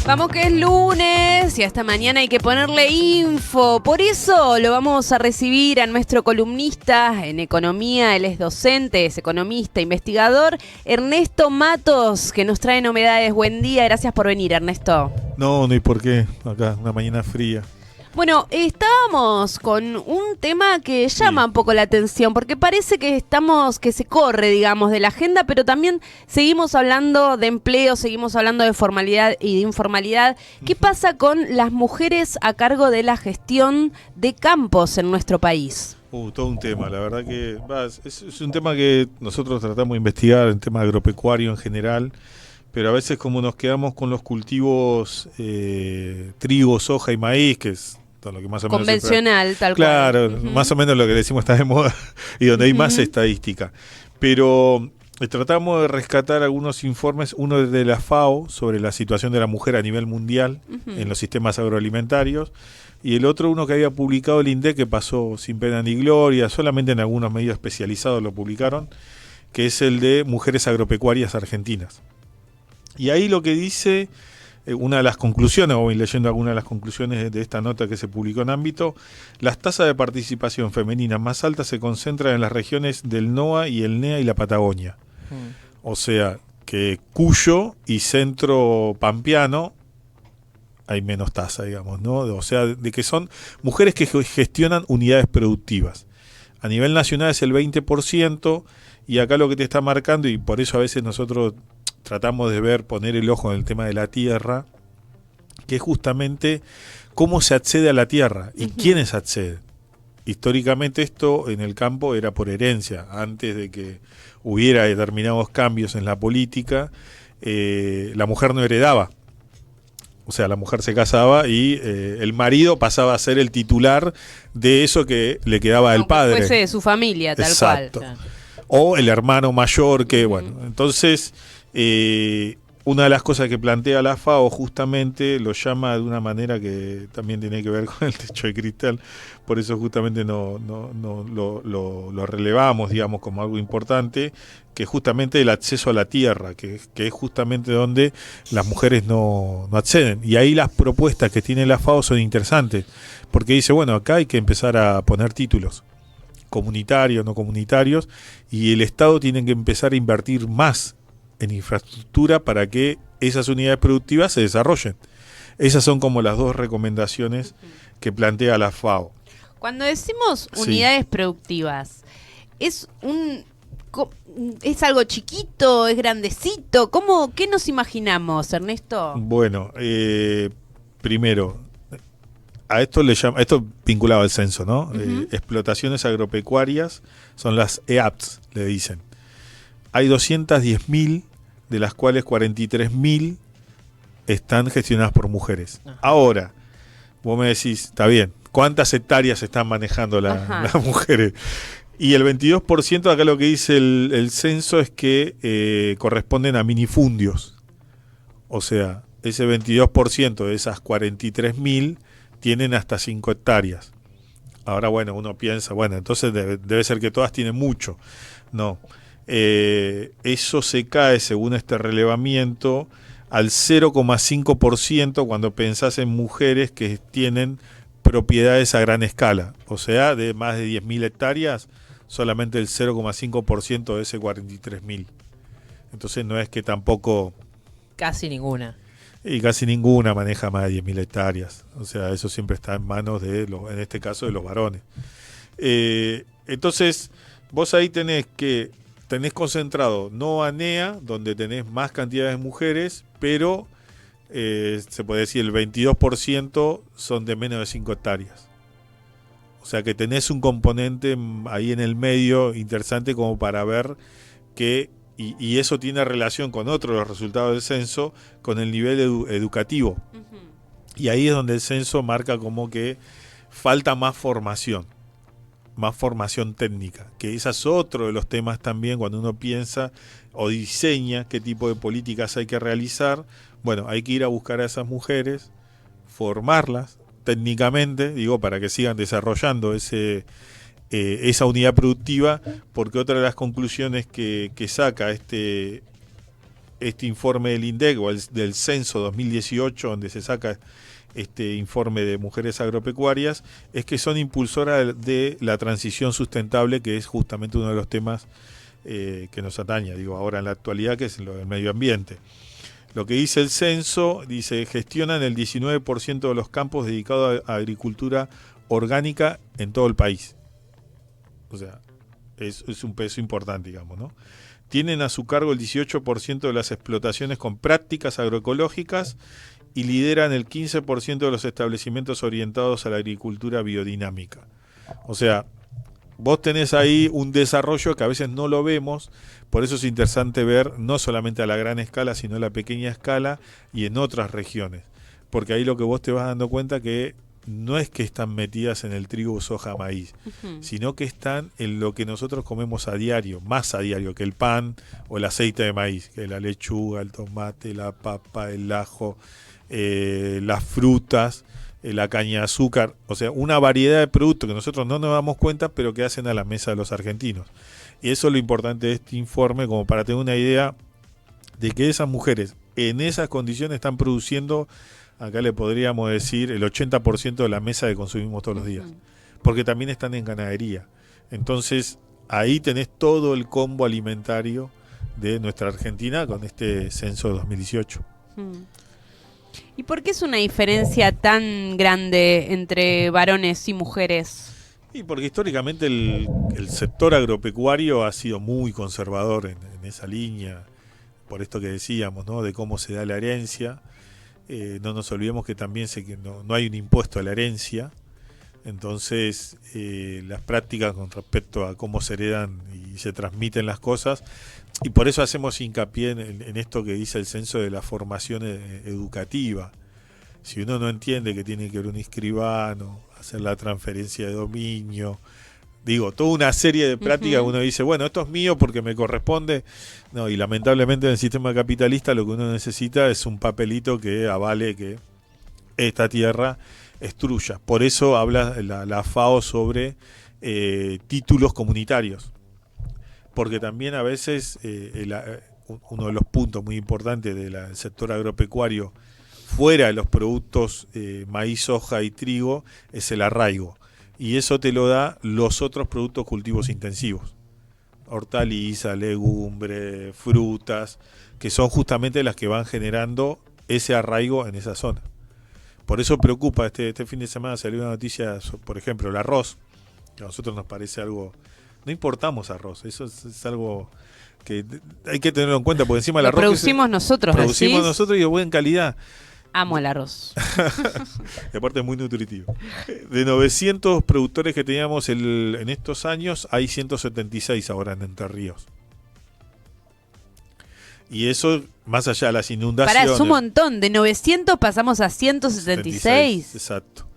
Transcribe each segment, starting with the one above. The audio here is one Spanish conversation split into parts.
Vamos que es lunes y hasta mañana hay que ponerle info. Por eso lo vamos a recibir a nuestro columnista en economía. Él es docente, es economista, investigador, Ernesto Matos, que nos trae novedades. Buen día, gracias por venir, Ernesto. No hay por qué. Acá, una mañana fría. Bueno, estábamos con un tema que llama un poco la atención, porque parece que se corre, digamos, de la agenda, pero también seguimos hablando de empleo, seguimos hablando de formalidad y de informalidad. ¿Qué pasa con las mujeres a cargo de la gestión de campos en nuestro país? Todo un tema, la verdad que es un tema que nosotros tratamos de investigar, el tema agropecuario en general, pero a veces como nos quedamos con los cultivos trigo, soja y maíz, que es lo que más o menos convencional, tal cual. cual. Claro, más o menos lo que decimos está de moda y donde hay más estadística. Pero tratamos de rescatar algunos informes, uno de la FAO sobre la situación de la mujer a nivel mundial en los sistemas agroalimentarios, y el otro uno que había publicado el INDEC, que pasó sin pena ni gloria, solamente en algunos medios especializados lo publicaron, que es el de mujeres agropecuarias argentinas. Y ahí lo que dice, una de las conclusiones, voy leyendo algunas de las conclusiones de esta nota que se publicó en Ámbito, las tasas de participación femenina más altas se concentran en las regiones del NOA y el NEA y la Patagonia. O sea, que Cuyo y Centro Pampeano hay menos tasa, digamos, ¿no? O sea, de que son mujeres que gestionan unidades productivas. A nivel nacional es el 20%, y acá lo que te está marcando, y por eso a veces nosotros tratamos de poner el ojo en el tema de la tierra, que es justamente cómo se accede a la tierra y quiénes acceden. Históricamente esto en el campo era por herencia, antes de que hubiera determinados cambios en la política, la mujer no heredaba. O sea, la mujer se casaba y el marido pasaba a ser el titular de eso que le quedaba al padre. Fuese de su familia, tal Exacto. cual. O el hermano mayor, que bueno. Entonces, una de las cosas que plantea la FAO justamente lo llama de una manera que también tiene que ver con el techo de cristal, por eso justamente no lo relevamos, digamos, como algo importante, que justamente el acceso a la tierra, que es justamente donde las mujeres no acceden. Y ahí las propuestas que tiene la FAO son interesantes, porque dice, bueno, acá hay que empezar a poner títulos, comunitarios, no comunitarios, y el Estado tiene que empezar a invertir más en infraestructura para que esas unidades productivas se desarrollen. Esas son como las dos recomendaciones que plantea la FAO. Cuando decimos unidades productivas, ¿es algo chiquito, es grandecito? ¿Qué nos imaginamos, Ernesto? Bueno, primero, a esto esto vinculado al censo, ¿no? Explotaciones agropecuarias son las EAPs, le dicen. Hay 210.000, de las cuales 43.000 están gestionadas por mujeres. Ahora, vos me decís, está bien, ¿cuántas hectáreas están manejando las mujeres? Y el 22%, acá lo que dice el censo es que corresponden a minifundios. O sea, ese 22% de esas 43.000 tienen hasta 5 hectáreas. Ahora, bueno, uno piensa, bueno, entonces debe ser que todas tienen mucho. No. Eso se cae, según este relevamiento, al 0,5% cuando pensás en mujeres que tienen propiedades a gran escala. O sea, de más de 10.000 hectáreas, solamente el 0,5% de ese 43.000. Entonces no es que tampoco... Casi ninguna. Y casi ninguna maneja más de 10.000 hectáreas. O sea, eso siempre está en manos en este caso, de los varones. Entonces, vos ahí tenés concentrado NOA, NEA, donde tenés más cantidad de mujeres, pero se puede decir el 22% son de menos de 5 hectáreas. O sea que tenés un componente ahí en el medio interesante como para ver que, y eso tiene relación con otro de los resultados del censo, con el nivel educativo. Y ahí es donde el censo marca como que falta más formación técnica, que ese es otro de los temas también cuando uno piensa o diseña qué tipo de políticas hay que realizar. Bueno, hay que ir a buscar a esas mujeres, formarlas técnicamente, para que sigan desarrollando esa unidad productiva, porque otra de las conclusiones que saca este este informe del INDEC o del censo 2018, donde se saca este informe de mujeres agropecuarias, es que son impulsoras de la transición sustentable, que es justamente uno de los temas que nos atañe, digo, ahora en la actualidad, que es lo del medio ambiente. Lo que dice el censo, dice, gestionan el 19% de los campos dedicados a agricultura orgánica en todo el país. O sea, es un peso importante, digamos, ¿no? Tienen a su cargo el 18% de las explotaciones con prácticas agroecológicas y lideran el 15% de los establecimientos orientados a la agricultura biodinámica. O sea, vos tenés ahí un desarrollo que a veces no lo vemos, por eso es interesante ver no solamente a la gran escala, sino a la pequeña escala y en otras regiones. Porque ahí lo que vos te vas dando cuenta que no es que están metidas en el trigo, soja, maíz, sino que están en lo que nosotros comemos a diario, más a diario que el pan o el aceite de maíz, que la lechuga, el tomate, la papa, el ajo, las frutas, la caña de azúcar, o sea, una variedad de productos que nosotros no nos damos cuenta, pero que hacen a la mesa de los argentinos. Y eso es lo importante de este informe, como para tener una idea de que esas mujeres en esas condiciones están produciendo, acá le podríamos decir, el 80% de la mesa que consumimos todos los días, porque también están en ganadería. Entonces, ahí tenés todo el combo alimentario de nuestra Argentina con este censo de 2018. ¿Y por qué es una diferencia tan grande entre varones y mujeres? Y porque históricamente el sector agropecuario ha sido muy conservador en esa línea, por esto que decíamos, ¿no? De cómo se da la herencia. No nos olvidemos que también no hay un impuesto a la herencia. Entonces, las prácticas con respecto a cómo se heredan y se transmiten las cosas, y por eso hacemos hincapié en esto que dice el censo de la formación educativa. Si uno no entiende que tiene que ver un escribano, hacer la transferencia de dominio, digo, toda una serie de prácticas, uno dice, bueno, esto es mío porque me corresponde. No, y lamentablemente en el sistema capitalista lo que uno necesita es un papelito que avale que esta tierra es tuya. Por eso habla la FAO sobre títulos comunitarios. Porque también a veces uno de los puntos muy importantes del sector agropecuario, fuera de los productos maíz, soja y trigo, es el arraigo. Y eso te lo da los otros productos cultivos intensivos. Hortalizas, legumbres, frutas, que son justamente las que van generando ese arraigo en esa zona. Por eso preocupa, este fin de semana salió una noticia, por ejemplo, el arroz, que a nosotros nos parece algo... No importamos arroz, eso es algo que hay que tenerlo en cuenta, porque encima el arroz... Producimos nosotros, producimos nosotros y de buena calidad. Amo el arroz. Y aparte es muy nutritivo. De 900 productores que teníamos en estos años, hay 176 ahora en Entre Ríos. Y eso, más allá de las inundaciones... Pará, es un montón. De 900 pasamos a 176. Exacto.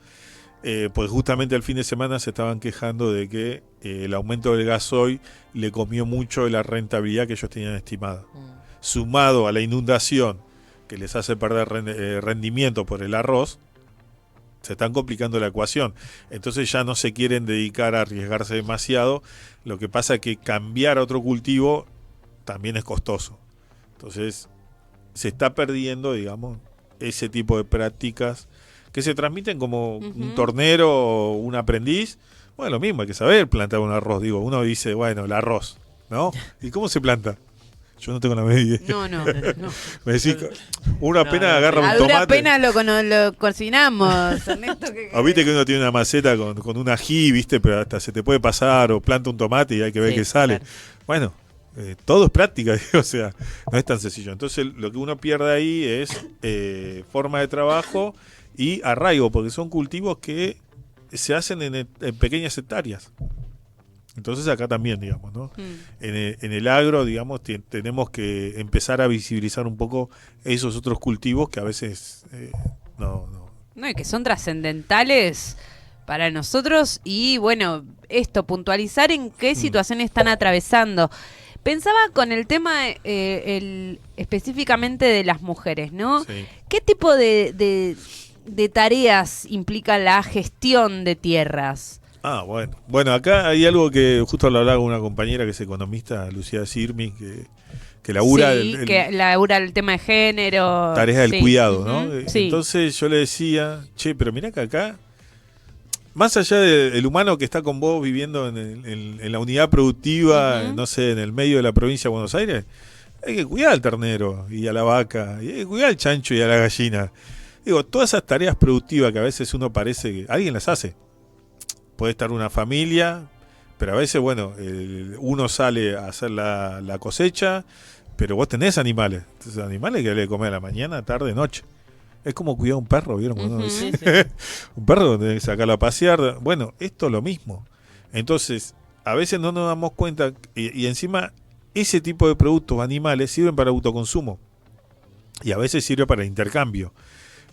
Pues justamente el fin de semana se estaban quejando de que el aumento del gasoil le comió mucho de la rentabilidad que ellos tenían estimada. Sumado a la inundación que les hace perder rendimiento por el arroz, se están complicando la ecuación. Entonces ya no se quieren dedicar a arriesgarse demasiado. Lo que pasa es que cambiar a otro cultivo también es costoso. Entonces se está perdiendo, digamos, ese tipo de prácticas que se transmiten como un tornero o un aprendiz. Bueno, lo mismo, hay que saber plantar un arroz. Digo, uno dice, bueno, el arroz, ¿no? ¿Y cómo se planta? Yo no tengo la medida. No. Me decís, uno apenas agarra un tomate. A dura pena lo cocinamos, Ernesto. Viste que uno tiene una maceta con un ají, ¿viste? Pero hasta se te puede pasar, o planta un tomate y hay que ver qué sale. Claro. Bueno, todo es práctica, o sea, no es tan sencillo. Entonces, lo que uno pierde ahí es forma de trabajo y arraigo, porque son cultivos que se hacen en pequeñas hectáreas. Entonces acá también, digamos, ¿no? En el agro, digamos, tenemos que empezar a visibilizar un poco esos otros cultivos que a veces no, y que son trascendentales para nosotros y, bueno, puntualizar en qué situación están atravesando. Pensaba con el tema específicamente de las mujeres, ¿no? Sí. ¿Qué tipo de tareas implica la gestión de tierras? Bueno, acá hay algo que justo lo hablaba con una compañera que es economista, Lucía Sirmi, que que labura que labura el tema de género. Tarea del cuidado, ¿no? Sí. Entonces yo le decía, che, pero mirá que acá, más allá del humano que está con vos viviendo en la unidad productiva, no sé, en el medio de la provincia de Buenos Aires, hay que cuidar al ternero y a la vaca, y hay que cuidar al chancho y a la gallina. Digo, todas esas tareas productivas que a veces uno parece que alguien las hace. Puede estar una familia, pero a veces, bueno, uno sale a hacer la cosecha, pero vos tenés animales. Entonces, animales que hay que comer a la mañana, tarde, noche. Es como cuidar a un perro, ¿vieron? Cuando uno dice, un perro tenés que sacarlo a pasear. Bueno, esto es lo mismo. Entonces, a veces no nos damos cuenta, y encima, ese tipo de productos animales sirven para autoconsumo. Y a veces sirve para intercambio.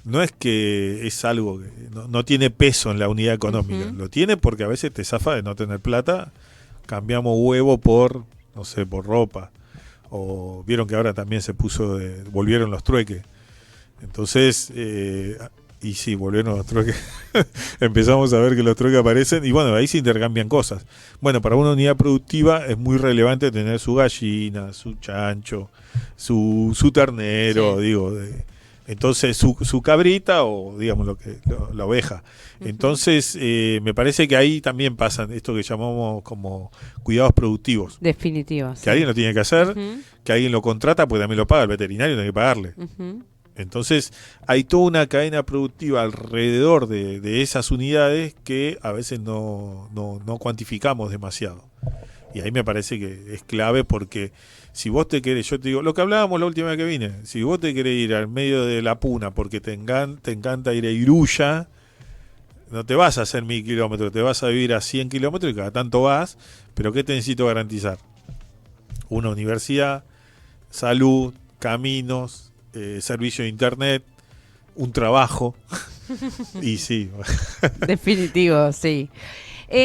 No es que es algo que no tiene peso en la unidad económica. Lo tiene porque a veces te zafa de no tener plata. Cambiamos huevo por, no sé, por ropa. O vieron que ahora también volvieron los trueques. Entonces, y sí, volvieron los trueques. Empezamos a ver que los trueques aparecen y bueno, ahí se intercambian cosas. Bueno, para una unidad productiva es muy relevante tener su gallina, su chancho, su ternero, digo, entonces su cabrita o digamos la oveja. Entonces me parece que ahí también pasan esto que llamamos como cuidados productivos. Definitivos. Que alguien lo tiene que hacer, que alguien lo contrata, porque también lo paga el veterinario, tiene que pagarle. Entonces hay toda una cadena productiva alrededor de esas unidades que a veces no cuantificamos demasiado. Y ahí me parece que es clave porque si vos te querés, yo te digo, lo que hablábamos la última vez que vine, si vos te querés ir al medio de la puna porque te encanta ir a Iruya, no te vas a hacer 1000 kilómetros, te vas a vivir a 100 kilómetros y cada tanto vas, pero ¿qué te necesito garantizar? Una universidad, salud, caminos, servicio de internet, un trabajo. Y sí. Definitivo, sí.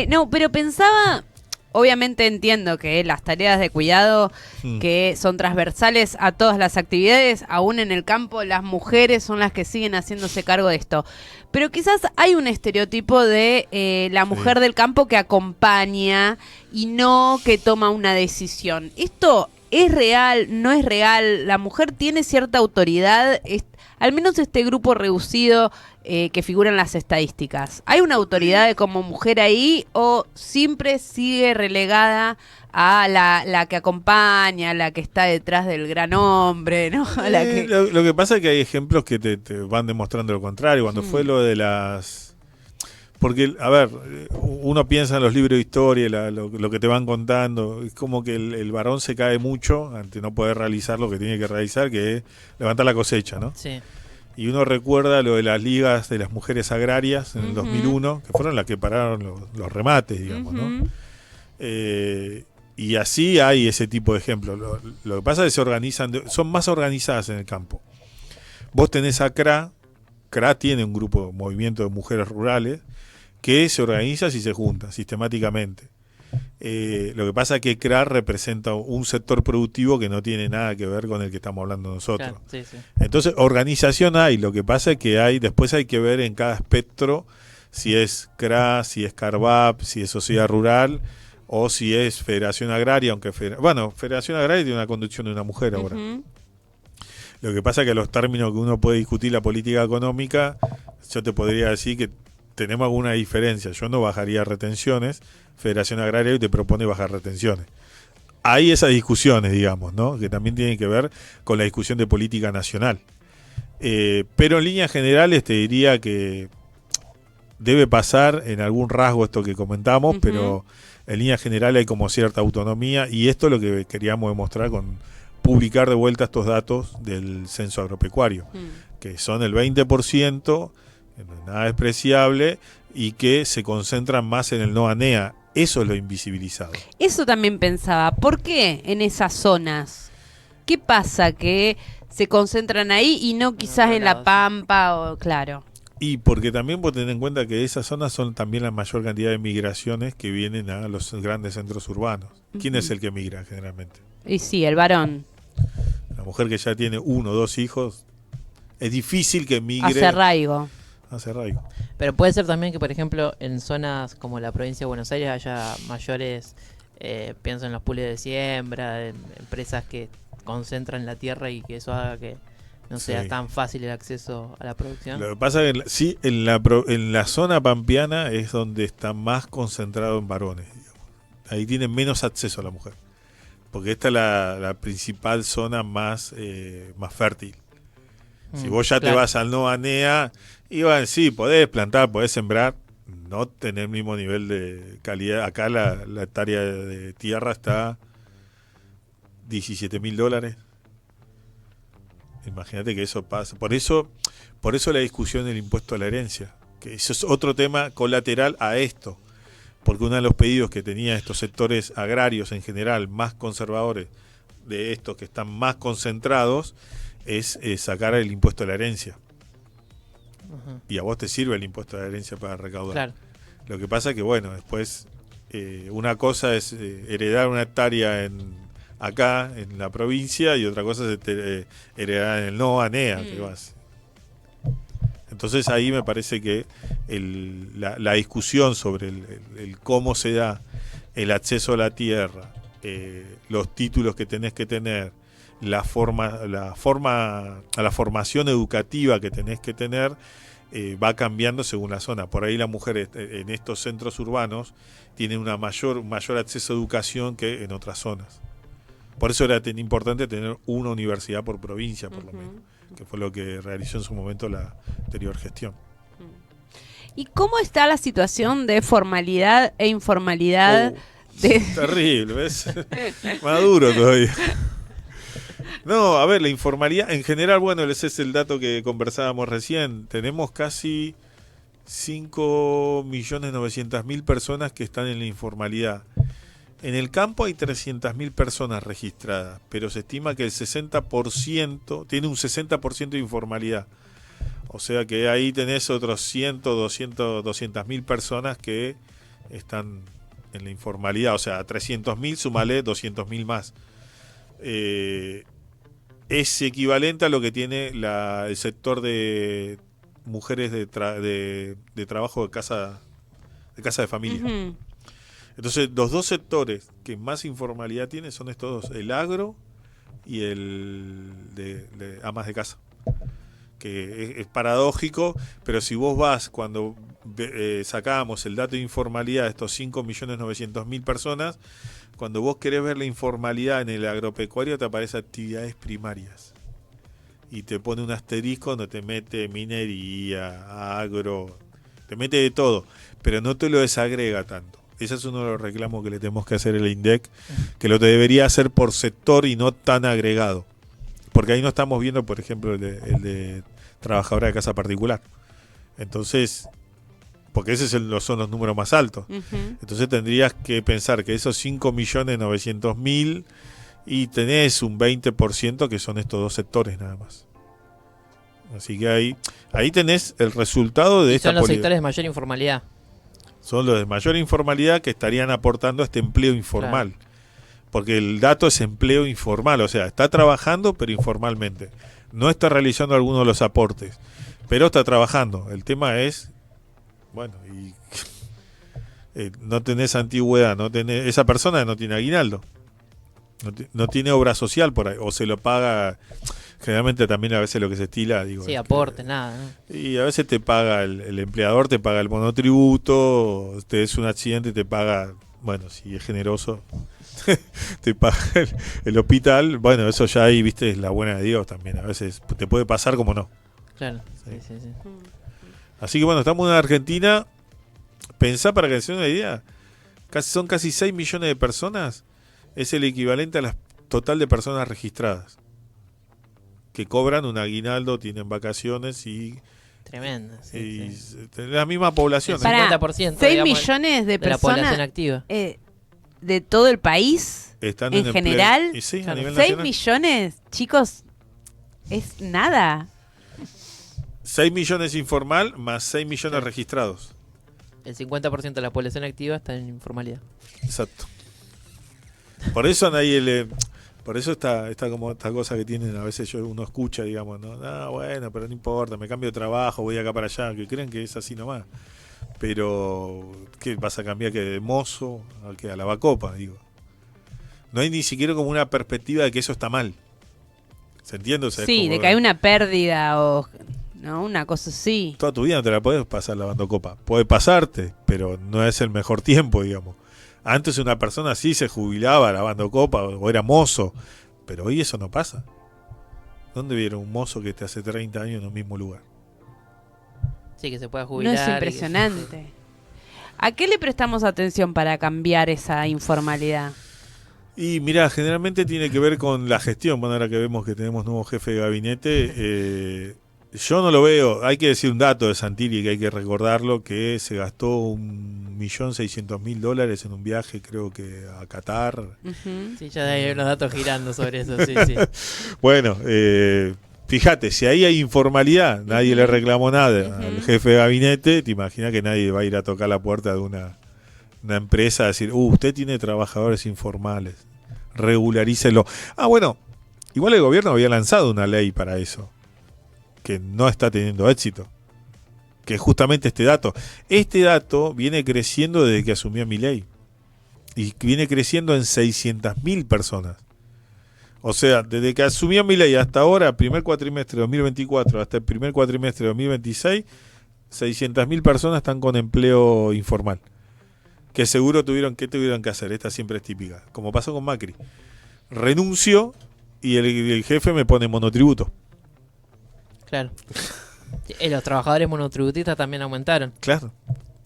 No, pero pensaba, obviamente entiendo que las tareas de cuidado que son transversales a todas las actividades, aún en el campo las mujeres son las que siguen haciéndose cargo de esto. Pero quizás hay un estereotipo de la mujer del campo que acompaña y no que toma una decisión. ¿Esto es real? ¿No es real? ¿La mujer tiene cierta autoridad? Al menos este grupo reducido que figura en las estadísticas. ¿Hay una autoridad como mujer ahí o siempre sigue relegada a la que acompaña, a la que está detrás del gran hombre, ¿no? Lo que pasa es que hay ejemplos que te van demostrando lo contrario. Cuando fue lo de las... Porque, a ver, uno piensa en los libros de historia, lo que te van contando, es como que el varón se cae mucho ante no poder realizar lo que tiene que realizar, que es levantar la cosecha, ¿no? Sí. Y uno recuerda lo de las ligas de las mujeres agrarias en el 2001, que fueron las que pararon los remates, digamos, ¿no? Y así hay ese tipo de ejemplos. Lo que pasa es que se organizan, son más organizadas en el campo. Vos tenés a CRA tiene un grupo, movimiento de mujeres rurales, que se organiza y se junta sistemáticamente. Lo que pasa es que CRA representa un sector productivo que no tiene nada que ver con el que estamos hablando nosotros. Claro, sí. Entonces, organización hay, lo que pasa es que después hay que ver en cada espectro si es CRA, si es CARVAP, si es Sociedad Rural o si es Federación Agraria, aunque Federación Agraria tiene una conducción de una mujer ahora. Lo que pasa es que los términos que uno puede discutir la política económica, yo te podría decir que tenemos alguna diferencia. Yo no bajaría retenciones, Federación Agraria te propone bajar retenciones. Hay esas discusiones, digamos, ¿no? Que también tienen que ver con la discusión de política nacional. Pero en líneas generales te diría que debe pasar en algún rasgo esto que comentamos, pero en líneas generales hay como cierta autonomía y esto es lo que queríamos demostrar con publicar de vuelta estos datos del censo agropecuario, que son el 20%, nada despreciable, y que se concentran más en el no ANEA. Eso es lo invisibilizado. Eso también pensaba. ¿Por qué en esas zonas? ¿Qué pasa que se concentran ahí y no quizás en la Pampa? O claro. Y porque también vos tenés en cuenta que esas zonas son también la mayor cantidad de migraciones que vienen a los grandes centros urbanos. ¿Quién es el que migra generalmente? Y sí, el varón. La mujer que ya tiene 1 o 2 hijos, es difícil que migre. Hace arraigo. Pero puede ser también que, por ejemplo, en zonas como la provincia de Buenos Aires haya mayores, pienso en los pools de siembra, en empresas que concentra en la tierra y que eso haga que no sea Sí. tan fácil el acceso a la producción. Lo que pasa es que sí, en la zona pampeana es donde está más concentrado en varones, digamos. Ahí tienen menos acceso a la mujer. Porque esta es la principal zona más fértil. Si vos ya te Claro. vas al no ANEA, y bueno, sí, podés plantar, podés sembrar, no tener el mismo nivel de calidad. Acá la hectárea de tierra está $17.000. Imagínate que eso pasa. Por eso la discusión del impuesto a la herencia, que eso es otro tema colateral a esto. Porque uno de los pedidos que tenían estos sectores agrarios en general, más conservadores, de estos que están más concentrados, es sacar el impuesto a la herencia. Ujú. Y a vos te sirve el impuesto a la herencia para recaudar. Claro. Lo que pasa es que, bueno, después una cosa es heredar una hectárea acá, en la provincia, y otra cosa es heredar en el no ANEA, que vas. Entonces ahí me parece que la discusión sobre el cómo se da el acceso a la tierra, los títulos que tenés que tener, la formación educativa que tenés que tener, va cambiando según la zona. Por ahí la mujer en estos centros urbanos tiene un mayor acceso a educación que en otras zonas. Por eso era tan importante tener una universidad por provincia, por lo menos, que fue lo que realizó en su momento la anterior gestión. ¿Y cómo está la situación de formalidad e informalidad? Terrible, ¿ves? Maduro todavía. No, a ver, la informalidad, en general, bueno, ese es el dato que conversábamos recién. Tenemos casi 5.900.000 personas que están en la informalidad. En el campo hay 300.000 personas registradas, pero se estima que el 60% tiene un 60% de informalidad. O sea que ahí tenés otros 200.000 personas que están en la informalidad. O sea, a 300.000 sumale 200.000 más. Es equivalente a lo que tiene el sector de mujeres de trabajo de casa de familia. Ujú. Entonces, los dos sectores que más informalidad tienen son estos dos, el agro y el de amas de casa. Que es paradójico, pero si vos vas, cuando sacábamos el dato de informalidad de estos 5.900.000 personas, cuando vos querés ver la informalidad en el agropecuario, te aparece actividades primarias. Y te pone un asterisco donde te mete minería, agro, te mete de todo, pero no te lo desagrega tanto. Ese es uno de los reclamos que le tenemos que hacer al INDEC, que lo debería hacer por sector y no tan agregado. Porque ahí no estamos viendo, por ejemplo, el de trabajadora de casa particular. Entonces, porque esos son los números más altos. Ujú. Entonces tendrías que pensar que esos 5.900.000 y tenés un 20% que son estos dos sectores nada más. Así que ahí tenés el resultado de Y esta son los política. sectores de mayor informalidad. Son los de mayor informalidad que estarían aportando a este empleo informal. Claro. Porque el dato es empleo informal, o sea, está trabajando pero informalmente. No está realizando alguno de los aportes, pero está trabajando. El tema es, bueno, y no tenés antigüedad, esa persona no tiene aguinaldo, no tiene obra social por ahí, o se lo paga, generalmente también a veces lo que se estila, digo. Sí, aportes, nada, ¿no? Y a veces te paga el empleador, te paga el monotributo, te es un accidente y te paga, bueno, si es generoso, te paga el hospital. Bueno, eso ya ahí, viste, es la buena de Dios también. A veces te puede pasar como no. Claro, Sí. sí. Así que bueno, estamos en Argentina. Pensá, para que se den una idea, son casi 6 millones de personas. Es el equivalente a la total de personas registradas que cobran un aguinaldo, tienen vacaciones y Tremendo. Sí, sí. la misma población. El Pará, 50%, 6 digamos, millones de de la población personas activa. de todo el país, Están en empleo. general, Y sí, a claro, nivel 6 nacional. millones, chicos, es nada. 6 millones informal más 6 millones Claro. registrados. El 50% de la población activa está en informalidad. Exacto. Por eso por eso está como esta cosa que tienen, a veces uno escucha, digamos, ¿no? Ah, bueno, pero no importa, me cambio de trabajo, voy acá para allá, que creen que es así nomás. Pero, ¿qué vas a cambiar que de mozo a lavacopa? Digo. No hay ni siquiera como una perspectiva de que eso está mal. ¿Se entiende? O sea, Sí, es como de que hay una pérdida o no, una cosa así. toda tu vida no te la podés pasar lavando copa. Puede pasarte, pero no es el mejor tiempo, digamos. Antes una persona así se jubilaba lavando copa o era mozo, pero hoy eso no pasa. ¿Dónde vieron un mozo que esté hace 30 años en el mismo lugar? Sí, que se pueda No jubilar. es impresionante. ¿A qué le prestamos atención para cambiar esa informalidad? Y mira, generalmente tiene que ver con la gestión. Bueno, ahora que vemos que tenemos nuevo jefe de gabinete, yo no lo veo. Hay que decir un dato de Santilli que hay que recordarlo, que se gastó $1.600.000 en un viaje, creo que a Qatar. Ujú. Sí, ya hay unos datos girando sobre eso, sí, sí. Bueno, fíjate, si ahí hay informalidad, nadie le reclamó nada al jefe de gabinete, te imaginas que nadie va a ir a tocar la puerta de una empresa a decir, usted tiene trabajadores informales, regularícelo. Ah, bueno, igual el gobierno había lanzado una ley para eso, que no está teniendo éxito, que es justamente este dato. Este dato viene creciendo desde que asumió Milei, y viene creciendo en 600.000 personas. O sea, desde que asumió Milei hasta ahora, primer cuatrimestre de 2024 hasta el primer cuatrimestre de 2026, 600.000 personas están con empleo informal. Que seguro tuvieron que hacer. Esta siempre es típica. Como pasó con Macri. Renuncio y el jefe me pone monotributo. Claro. Los trabajadores monotributistas también aumentaron. Claro.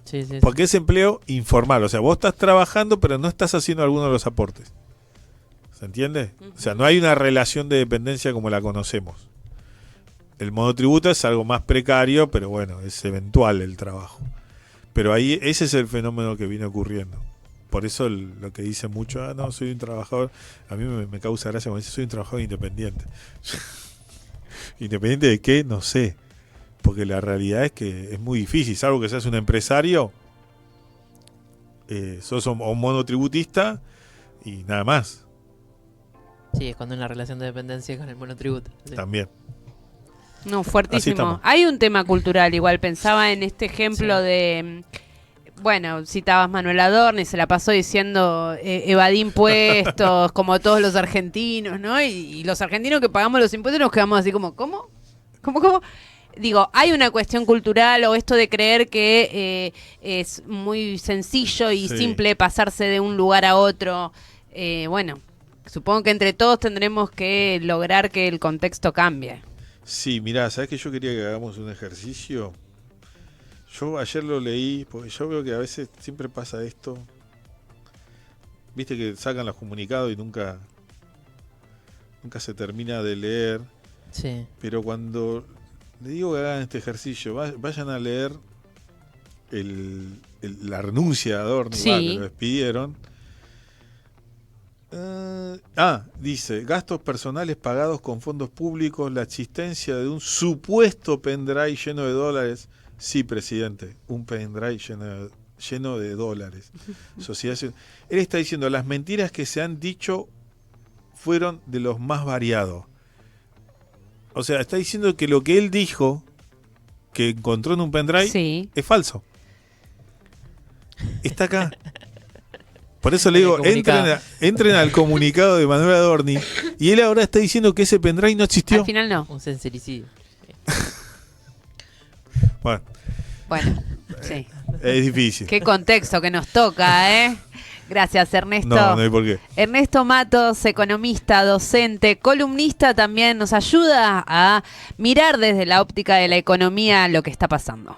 Sí, sí, sí. Porque es empleo informal. O sea, vos estás trabajando, pero no estás haciendo alguno de los aportes. ¿Se entiende? O sea, no hay una relación de dependencia como la conocemos. El monotributo es algo más precario, pero bueno, es eventual el trabajo. Pero ahí ese es el fenómeno que viene ocurriendo. Por eso lo que dicen mucho, no, soy un trabajador, a mí me causa gracia cuando dice soy un trabajador independiente. ¿Independiente de qué? No sé. Porque la realidad es que es muy difícil, salvo que seas un empresario, sos un monotributista y nada más. Sí, es cuando hay una relación de dependencia con el monotributo. Sí. También. No, Así fuertísimo. estamos. Hay un tema cultural, igual pensaba en este ejemplo Sí. de, bueno, citabas Manuel Adorni, se la pasó diciendo evadí impuestos, como todos los argentinos, ¿no? Y los argentinos que pagamos los impuestos nos quedamos así como, ¿cómo? ¿Cómo? Digo, hay una cuestión cultural o esto de creer que es muy sencillo y Sí. simple pasarse de un lugar a otro. Bueno, supongo que entre todos tendremos que lograr que el contexto cambie. Sí, mirá, ¿sabes que yo quería que hagamos un ejercicio? Yo ayer lo leí, porque yo veo que a veces siempre pasa esto. Viste que sacan los comunicados y nunca se termina de leer. Sí. Pero cuando le digo que hagan este ejercicio, vayan a leer la renuncia de Adorni, Sí. que lo despidieron. Dice, gastos personales pagados con fondos públicos, la existencia de un supuesto pendrive lleno de dólares. Sí, presidente, un pendrive lleno de dólares. Él está diciendo, las mentiras que se han dicho fueron de los más variados. O sea, está diciendo que lo que él dijo, que encontró en un pendrive, Sí. es falso. Está acá. Por eso le En el digo, comunicado. entren al comunicado de Manuel Adorni. Y él ahora está diciendo que ese pendrive no existió. Al final no. Un sincericidio. Bueno, Bueno, sí. es difícil. Qué contexto que nos toca, ¿eh? Gracias, Ernesto. No hay por qué. Ernesto Matos, economista, docente, columnista, también nos ayuda a mirar desde la óptica de la economía lo que está pasando.